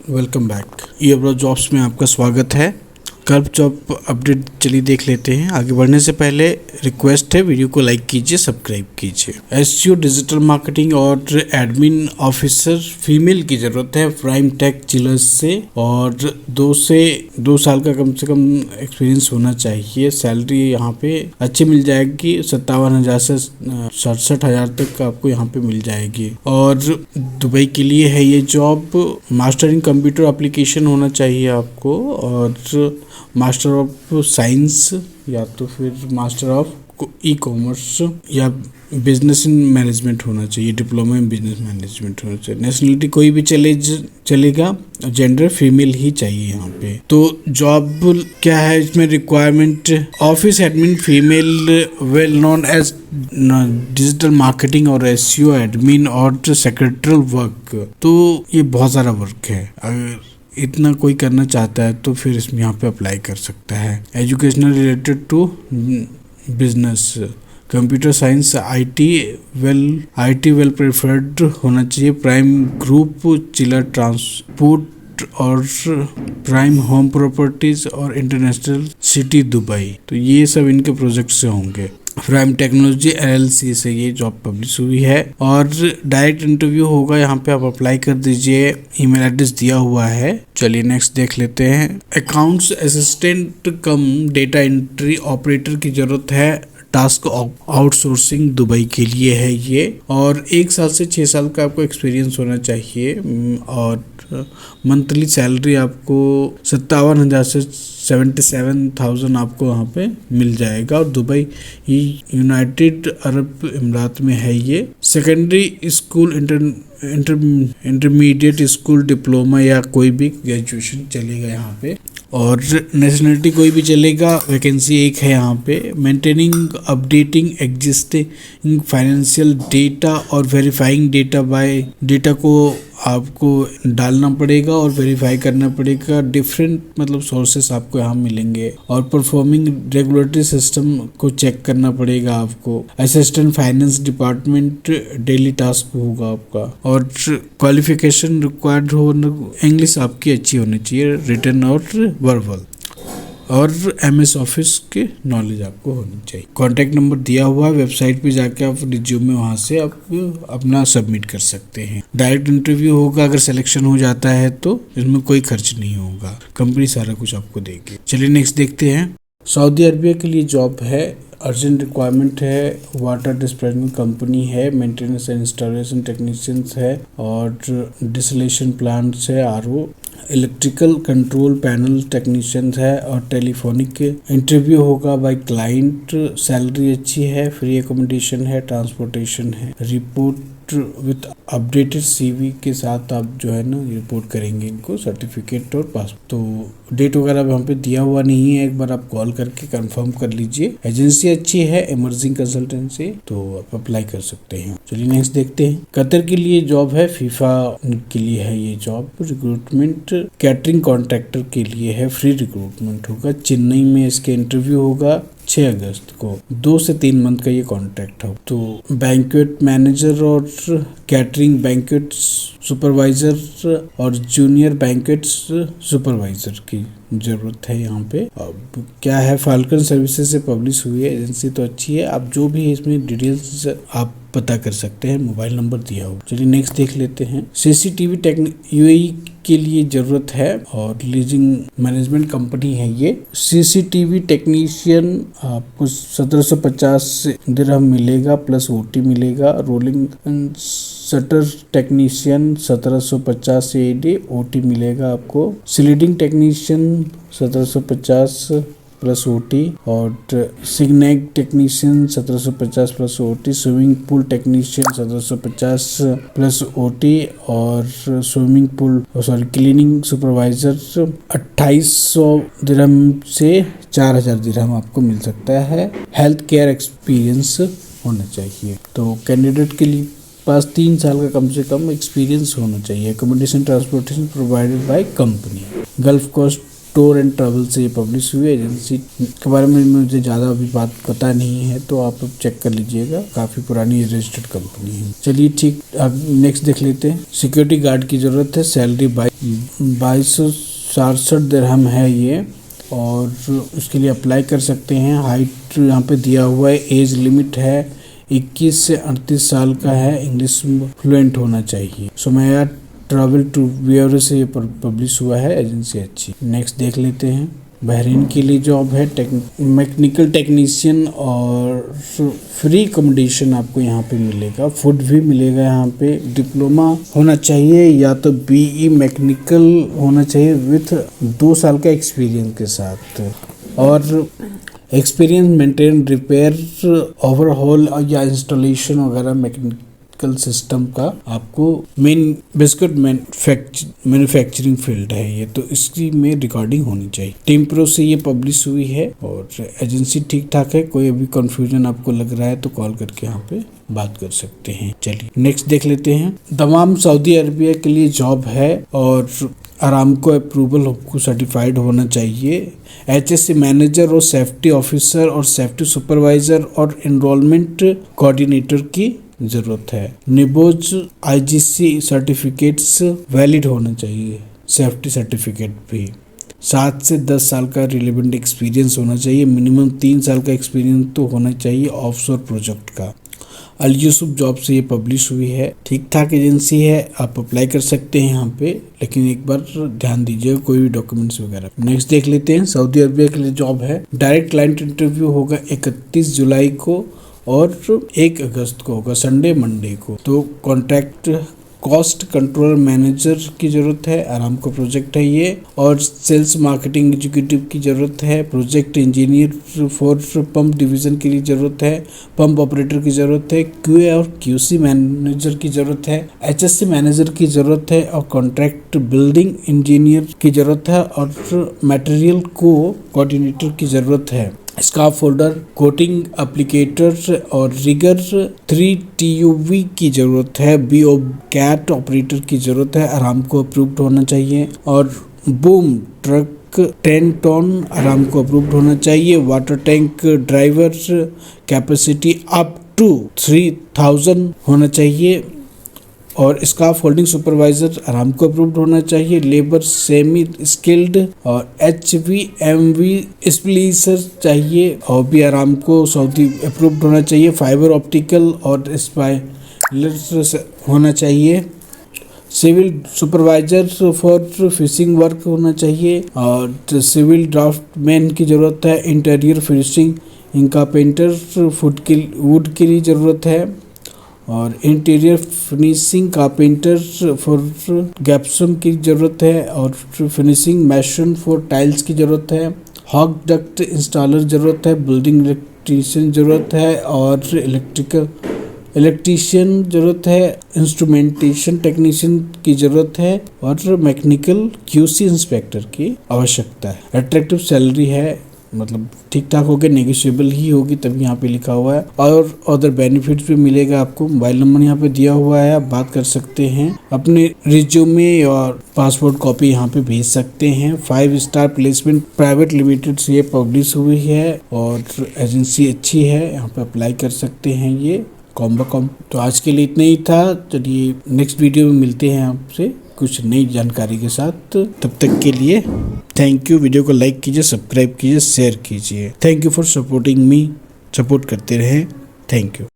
Welcome back. ये bro jobs में आपका स्वागत है। कर्व जॉब अपडेट चलिए देख लेते हैं। आगे बढ़ने से पहले रिक्वेस्ट है, वीडियो को लाइक कीजिए, सब्सक्राइब कीजिए। एसईओ डिजिटल मार्केटिंग और एडमिन ऑफिसर फीमेल की ज़रूरत है प्राइम टेक चिलर्स से, और 2 साल का कम से कम एक्सपीरियंस होना चाहिए। सैलरी यहाँ पे अच्छी मिल जाएगी, 57,000 से 67,000 तक आपको यहाँ पे मिल जाएगी। और दुबई के लिए है ये job. Master in computer application होना चाहिए आपको, और मास्टर ऑफ साइंस या तो फिर मास्टर ऑफ ई कॉमर्स या बिजनेस इन मैनेजमेंट होना चाहिए, डिप्लोमा इन बिजनेस मैनेजमेंट होना चाहिए। नेशनलिटी कोई भी चलेगा, जेंडर फीमेल ही चाहिए यहाँ पे। तो जॉब क्या है इसमें requirement? Office admin female well known as digital marketing और एसईओ एडमिन और सेक्रेटरियल वर्क। तो ये बहुत सारा वर्क है। अगर इतना कोई करना चाहता है तो फिर इसमें यहाँ पे अप्लाई कर सकता है। Educational related to business, computer science, IT well preferred होना चाहिए। प्राइम ग्रुप चिलर ट्रांसपोर्ट और प्राइम होम प्रॉपर्टीज और इंटरनेशनल सिटी दुबई। तो ये सब इनके प्रोजेक्ट से होंगे। प्राइम टेक्नोलॉजी LLC से ये जॉब पब्लिश हुई है और डायरेक्ट इंटरव्यू होगा। यहाँ पे आप अप्लाई कर दीजिए, ईमेल एड्रेस दिया हुआ है। चलिए नेक्स्ट देख लेते हैं। अकाउंट्स असिस्टेंट कम डेटा एंट्री ऑपरेटर की जरूरत है। टास्क आउटसोर्सिंग दुबई के लिए है ये, और 1 साल से 6 साल का आपको एक्सपीरियंस होना चाहिए। और मंथली सैलरी आपको 57,000 से 77,000 आपको वहाँ पे मिल जाएगा। और दुबई यूनाइटेड अरब अमीरात में है ये। Secondary school, intermediate school, diploma या कोई भी ग्रेजुएशन चलेगा यहाँ पे। और नेशनलिटी कोई भी चलेगा। वैकेंसी एक है यहाँ पे। Maintaining updating existing financial data और वेरीफाइंग डेटा को आपको डालना पड़ेगा और वेरीफाई करना पड़ेगा। डिफरेंट मतलब सोर्सेस आपको यहाँ मिलेंगे। और परफॉर्मिंग रेगुलेटरी सिस्टम को चेक करना पड़ेगा आपको। Assistant finance department daily task होगा आपका। और क्वालिफिकेशन रिक्वायर्ड हो, इंग्लिश आपकी अच्छी होनी चाहिए, रिटन और वर्बल, और MS ऑफिस के नॉलेज आपको होनी चाहिए। कॉन्टैक्ट नंबर दिया हुआ है, वेबसाइट पे जाके आप रिज्यूमे वहाँ से आप अपना सबमिट कर सकते हैं। डायरेक्ट इंटरव्यू होगा। अगर सिलेक्शन हो जाता है तो इसमें कोई खर्च नहीं होगा, कंपनी सारा कुछ आपको देगी। चलिए नेक्स्ट देखते हैं। सऊदी अरबिया के लिए जॉब है। अर्जेंट रिक्वायरमेंट है। वाटर डिस्पेंसिंग कंपनी है। मेंटेनेंस एंड इंस्टॉलेशन टेक्नीशियंस है, और डिसलेशन प्लांट्स है, RO, electrical control panel technicians है, और टेलीफोनिक इंटरव्यू होगा बाय क्लाइंट। सैलरी अच्छी है, फ्री एकोमोडेशन है, ट्रांसपोर्टेशन है। रिपोर्ट विथ अपडेटेड CV के साथ आप जो है ना रिपोर्ट करेंगे इनको, सर्टिफिकेट और पासपोर्ट। तो डेट वगैरह यहाँ पे दिया हुआ नहीं है, एक बार आप कॉल करके कंफर्म कर लीजिए। एजेंसी अच्छी है, इमर्जिंग कंसल्टेंसी, तो आप अप्लाई कर सकते हैं। चलिए नेक्स्ट देखते हैं। कतर के लिए जॉब है। फीफा के लिए है ये जॉब। रिक्रूटमेंट कैटरिंग कॉन्ट्रैक्टर के लिए है, फ्री रिक्रूटमेंट होगा। चेन्नई में इसके इंटरव्यू होगा 6 अगस्त को। 2 से 3 मंथ का ये कॉन्ट्रैक्ट हो। तो बैंक्वेट मैनेजर और कैटरिंग बैंक्वेट सुपरवाइजर और जूनियर बैंक्वेट सुपरवाइजर की जरूरत है यहाँ पे। अब क्या है, फाल्कन सर्विसेज से पब्लिश हुई है, एजेंसी तो अच्छी है। आप जो भी है इसमें डिटेल्स आप पता कर सकते हैं, मोबाइल नंबर दिया हो। चलिए नेक्स्ट देख लेते हैं। CCTV UAE के लिए जरूरत है, और लीजिंग मैनेजमेंट कंपनी है ये। CCTV टेक्नीशियन आपको 1750 दिरहम मिलेगा, प्लस OT मिलेगा। Rolling shutter technician 1750 AD OT मिलेगा आपको। स्लीडिंग टेक्नीशियन 1750 प्लस OT, और signage technician 1750 plus OT। Swimming pool technician 1750 plus OT, और स्विमिंग पूल क्लीनिंग सुपरवाइजर 2800 दिरहम से 4000 दिरहम आपको मिल सकता है। हेल्थ केयर एक्सपीरियंस होना चाहिए। तो कैंडिडेट के लिए पास 3 साल का कम से कम एक्सपीरियंस होना चाहिए। Accommodation transportation provided by company. Gulf coast tour and travel से ये पब्लिश हुई है। एजेंसी के बारे में मुझे ज़्यादा अभी बात पता नहीं है, तो आप चेक कर लीजिएगा, काफ़ी पुरानी रजिस्टर्ड कंपनी है। चलिए ठीक, अब नेक्स्ट देख लेते हैं। सिक्योरिटी गार्ड की ज़रूरत है, सैलरी 2267 दिरहम है ये, और उसके लिए अप्लाई कर सकते हैं। हाइट यहाँ पे दिया हुआ है, एज लिमिट है 21 से 38 साल का है, इंग्लिश फ्लुएंट होना चाहिए। सुमैया ट्रैवल टू ब्यूरो से ये पब्लिश हुआ है, एजेंसी अच्छी। नेक्स्ट देख लेते हैं। बहरीन के लिए जॉब है, मैकेनिकल टेक्नीशियन, और फ्री अकोमोडेशन आपको यहाँ पे मिलेगा, फूड भी मिलेगा यहाँ पे। डिप्लोमा होना चाहिए या तो बीई मैकेनिकल होना चाहिए विथ 2 साल का एक्सपीरियंस के साथ, और एक्सपीरियंस मेंटेन रिपेयर ओवरहॉल या इंस्टॉलेशन वगैरह मैकेनिकल सिस्टम का आपको मेन बिस्कुट मैन्युफैक्चरिंग फील्ड है ये, तो इसकी में रिकॉर्डिंग होनी चाहिए। टीम प्रो से ये पब्लिश हुई है, और एजेंसी ठीक ठाक है। कोई अभी कंफ्यूजन आपको लग रहा है तो कॉल करके यहाँ पे बात कर सकते हैं। चलिए नेक्स्ट देख लेते हैं। दमाम सऊदी अरबिया के लिए जॉब है, और अरामको अप्रूवल आपको सर्टिफाइड होना चाहिए। HSC मैनेजर और सेफ्टी ऑफिसर और सेफ्टी सुपरवाइजर और एनरोलमेंट कोऑर्डिनेटर की जरूरत है। निबोज IGC सर्टिफिकेट्स वैलिड होना चाहिए, सेफ्टी सर्टिफिकेट भी। 7 से 10 साल का रिलेवेंट एक्सपीरियंस होना चाहिए, मिनिमम 3 साल का एक्सपीरियंस तो होना चाहिए ऑफशोर प्रोजेक्ट का। अल यूसुफ जॉब से ये पब्लिश हुई है, ठीक ठाक एजेंसी है, आप अप्लाई कर सकते हैं यहाँ पे, लेकिन एक बार ध्यान दीजिएगा कोई भी डॉक्यूमेंट्स वगैरह। नेक्स्ट देख लेते हैं। सऊदी अरबिया के लिए जॉब है, डायरेक्ट क्लाइंट इंटरव्यू होगा 31 जुलाई को, और 1 अगस्त को होगा, संडे मंडे को। तो कॉन्ट्रैक्ट कॉस्ट कंट्रोल मैनेजर की जरूरत है, आराम का प्रोजेक्ट है ये, और सेल्स मार्केटिंग एग्जीक्यूटिव की जरूरत है, project engineer for pump division के लिए जरूरत है, पंप ऑपरेटर की जरूरत है, QA और QC मैनेजर की जरूरत है, HSC मैनेजर की जरूरत है, और कॉन्ट्रैक्ट बिल्डिंग इंजीनियर की जरूरत है, और मटेरियल कोऑर्डिनेटर की जरूरत है। स्काफ फोल्डर, कोटिंग एप्लीकेटर और रिगर 3 TUV की जरूरत है। BO कैट ऑपरेटर की जरूरत है, आराम को अप्रूव्ड होना चाहिए। और बूम ट्रक 10 टन आराम को अप्रूव्ड होना चाहिए। Water tank driver capacity up to 3000 होना चाहिए। और स्काफ होल्डिंग सुपरवाइजर आराम को अप्रूव्ड होना चाहिए। लेबर सेमी स्किल्ड और HVMV स्प्लीसर चाहिए, और भी आराम को सऊदी अप्रूव्ड होना चाहिए। फाइबर ऑप्टिकल और स्पाइलर होना चाहिए। Civil supervisor for fishing work होना चाहिए, और सिविल ड्राफ्टमैन की जरूरत है। इंटीरियर फिनिशिंग कारपेंटर वुड के लिए जरूरत है, और इंटीरियर फिनिशिंग कारपेंटर फॉर गैप्सम की ज़रूरत है, और फिनिशिंग मैशन फॉर टाइल्स की ज़रूरत है। हॉक डक्ट इंस्टॉलर ज़रूरत है। बिल्डिंग इलेक्ट्रीशियन ज़रूरत है, और इलेक्ट्रीशियन ज़रूरत है। इंस्ट्रूमेंटेशन टेक्नीशियन की ज़रूरत है, और मैकेनिकल QC इंस्पेक्टर की आवश्यकता है। अट्रैक्टिव सैलरी है, मतलब ठीक ठाक होगी, नेगोशिएबल ही होगी, तभी यहाँ पे लिखा हुआ है। और अदर बेनिफिट्स भी मिलेगा आपको। मोबाइल नंबर यहाँ पे दिया हुआ है, आप बात कर सकते हैं। अपने रिज्यूमे और पासपोर्ट कॉपी यहाँ पे भेज सकते हैं। 5 स्टार प्लेसमेंट प्राइवेट लिमिटेड से ये पब्लिश हुई है, और एजेंसी अच्छी है, यहाँ पे अप्लाई कर सकते हैं ये कॉम। तो आज के लिए इतना ही था। चलिए नेक्स्ट वीडियो में मिलते हैं आपसे कुछ नई जानकारी के साथ। तब तक के लिए थैंक यू। वीडियो को लाइक कीजिए, सब्सक्राइब कीजिए, शेयर कीजिए। Thank you for supporting me. Support करते रहें। Thank you.